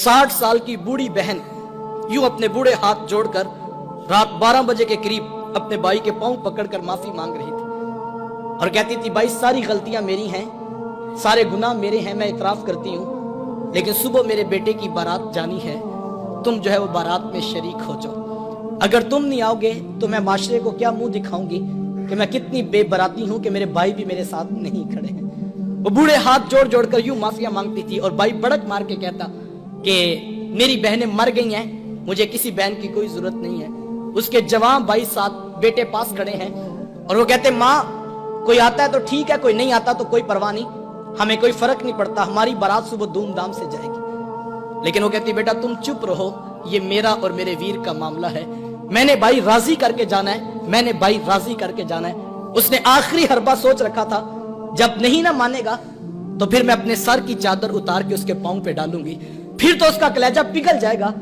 60 साल की बूढ़ी बहन यूं अपने बूढ़े हाथ जोड़कर रात 12 बजे के करीब अपने भाई के पांव पकड़कर माफी मांग रही थी और कहती थी, भाई सारी गलतियां मेरी हैं, सारे गुनाह मेरे हैं, मैं इतराफ करती हूं, लेकिन सुबह मेरे बेटे की बारात जानी है, तुम जो है वो बारात में शरीक हो जाओ। अगर तुम नहीं आओगे तो मैं माशरे को क्या मुंह दिखाऊंगी कि मैं कितनी बेबराती हूं कि मेरे भाई भी मेरे साथ नहीं खड़े हैं। वो बूढ़े हाथ जोड़ जोड़कर यूं माफिया मांगती थी और भाई बड़क मार के कहता कि मेरी बहनें मर गई हैं, मुझे किसी बहन की कोई जरूरत नहीं है। उसके जवान भाई साथ बेटे पास खड़े हैं और वो कहते, माँ कोई आता है तो ठीक है, कोई नहीं आता तो कोई परवाह नहीं, हमें कोई फर्क नहीं पड़ता, हमारी बारात सुबह धूमधाम से जाएगी। लेकिन वो कहती, बेटा तुम चुप रहो, ये मेरा और मेरे वीर का मामला है, मैंने भाई राजी करके जाना है, मैंने भाई राजी करके जाना है। उसने आखिरी हरबा सोच रखा था, जब नहीं ना मानेगा तो फिर मैं अपने सर की चादर उतार के उसके पांव पे डालूंगी, फिर तो उसका कलेजा पिघल जाएगा।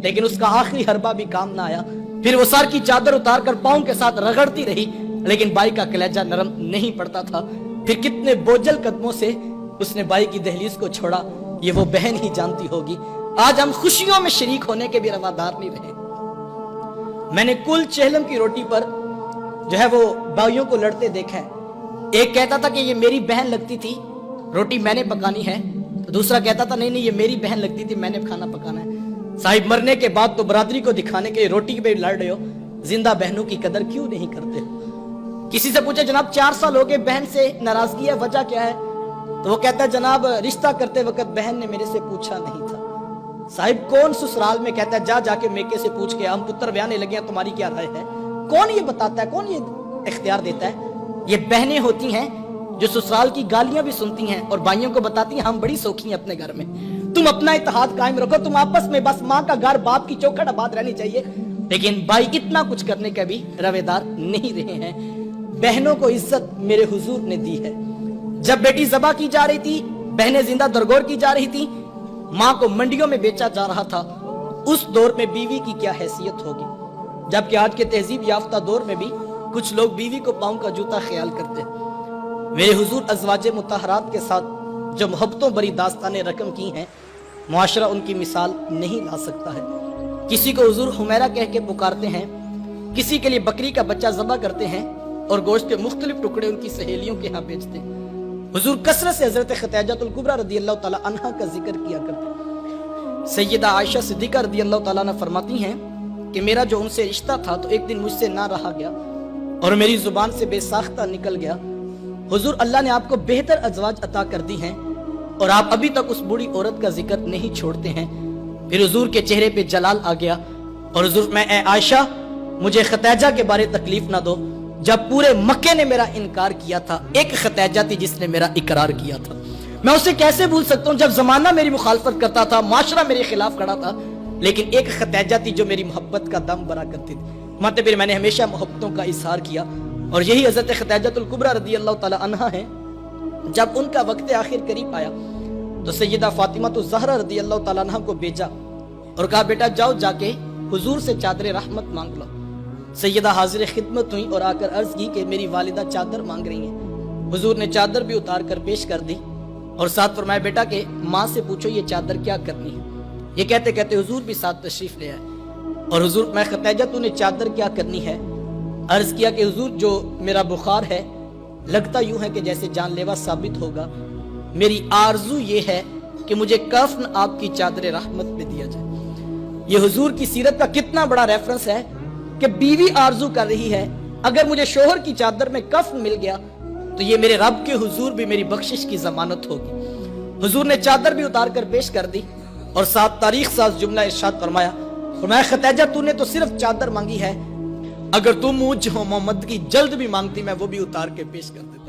लेकिन उसका आखिरी हरबा भी काम ना आया, फिर वो सर की चादर उतार कर पांव के साथ रगड़ती रही, लेकिन भाई का कलेजा नरम नहीं पड़ता था। फिर कितने बोझल कदमों से उसने भाई की दहलीज को छोड़ा, ये वो बहन ही जानती होगी। आज हम खुशियों में शरीक होने के भी रवादार नहीं रहे। मैंने कुल चेहलम की रोटी पर जो है वो भाइयों को लड़ते देखा है। एक कहता था कि ये मेरी बहन लगती थी, रोटी मैंने पकानी है, तो दूसरा कहता था नहीं नहीं ये मेरी बहन लगती थी, मैंने खाना पकाना है। साहिब मरने के बाद तो बरादरी को दिखाने के रोटी पे लड़ रहे हो, जिंदा बहनों की कदर क्यों नहीं करते हो? किसी से पूछे, जनाब 4 साल हो गए, बहन से नाराजगी है, वजह क्या है? तो वो कहता है, जनाब रिश्ता करते वक्त बहन ने मेरे से पूछा नहीं था। साहिब कौन ससुराल में कहता है, जा जाके मेके से पूछ के हम पुत्र ब्याहने लगे हैं, तुम्हारी क्या राय है? कौन ये बताता है, कौन ये इख्तियार देता है? ये बहनें होती हैं जो ससुराल की गालियां भी सुनती हैं और भाइयों को बताती हैं हम बड़ी सौखी हैं अपने घर में, तुम अपना इत्तेहाद कायम रखो, तुम आपस में बस माँ का घर बाप की चौखट आबाद रहनी चाहिए। लेकिन भाई इतना कुछ करने का भी रवेदार नहीं रहे हैं। बहनों को इज्जत मेरे हुजूर ने दी है। जब बेटी ज़बा की जा रही थी, बहनें जिंदा दरगोर की जा रही थी, माँ को मंडियों में बेचा जा रहा था, उस दौर में बीवी की क्या हैसियत होगी? जबकि आज के तहजीब याफ्ता दौर में भी कुछ लोग बीवी को पांव का जूता ख्याल करते हैं। मेरे हुजूर अज़वाजे मुतहरात के साथ जो मोहब्बतों भरी दास्तानें रकम की हैं, मुआशरा उनकी मिसाल नहीं ला सकता है। किसी को हुजूर हुमैरा कह के पुकारते हैं, किसी के लिए बकरी का बच्चा ज़बा करते हैं और गोश्त के मुख्तलिफ टुकड़े उनकी सहेलियों के यहाँ बेचते हैं। हुजूर कसरत से हज़रत खतीजतुल कुबरा रज़ियल्लाहु ताला अन्हा का जिक्र किया करते हैं। सैयदा आयशा सिद्दीक़ा रज़ियल्लाहु ताला अन्हा फरमाती हैं कि मेरा जो उनसे रिश्ता था तो एक दिन मुझसे ना रहा गया और मेरी जुबान से बेसाख्ता निकल गया। हुजूर अल्लाह ने आपको बेहतर अज़वाज अता कर दी हैं और आप अभी तक उस बूढ़ी औरत का जिक्र नहीं छोड़ते हैं। फिर हुजूर के चेहरे पे जलाल आ गया और हुजूर मैं ए आयशा मुझे खतीजा के बारे तकलीफ ना दो, जब पूरे मक्के ने मेरा इनकार किया था, एक खतीजा थी जिसने मेरा इकरार किया था। मैं उसे कैसे भूल सकता हूँ जब जमाना मेरी मुखालफत करता था, माशरा मेरे खिलाफ खड़ा था, लेकिन एक खतीजा थी जो मेरी मोहब्बत का दम भरा करती थी। मतलब फिर मैंने हमेशा मोहब्बतों का इजहार किया और यही हज़रत खतीजतुल कुबरा रज़ियल्लाहु ताला अन्हा है। जब उनका वक्त आखिर करीब आया तो सैयदा फातिमा तो ज़हरा रज़ियल्लाहु ताला अन्हा को भेजा और कहा, बेटा जाओ जाके हुजूर से चादर रहमत मांग लो। सैयदा हाजिर खिदमत हुई और आकर अर्ज की कि मेरी वालिदा चादर मांग रही हैं। हुजूर ने चादर भी उतार कर पेश कर दी और साथ फरमाया, बेटा के माँ से पूछो ये चादर क्या करनी है। ये कहते कहते हुजूर भी साथ तशरीफ ले आए और हुजूर मैं खतीजा तूने चादर क्या करनी है? अर्ज किया कि हुजूर जो मेरा बुखार है लगता यूं है कि जैसे जानलेवा साबित होगा, मेरी आरजू ये है कि मुझे कफ्न आपकी चादर रहमत में दिया जाए। ये हुजूर की सीरत का कितना बड़ा रेफरेंस है कि बीवी आरजू कर रही है, अगर मुझे शोहर की चादर में कफ्न मिल गया तो ये मेरे रब के हुजूर भी मेरी बख्शिश की जमानत होगी। हुजूर ने चादर भी उतार कर पेश कर दी और साथ तारीख साज जुमला इरशाद फरमाया, फरमाया खतीजा तूने तो सिर्फ चादर मांगी है, अगर तुम मुझ मोहम्मद की जल्द भी मांगती मैं वो भी उतार के पेश कर देती।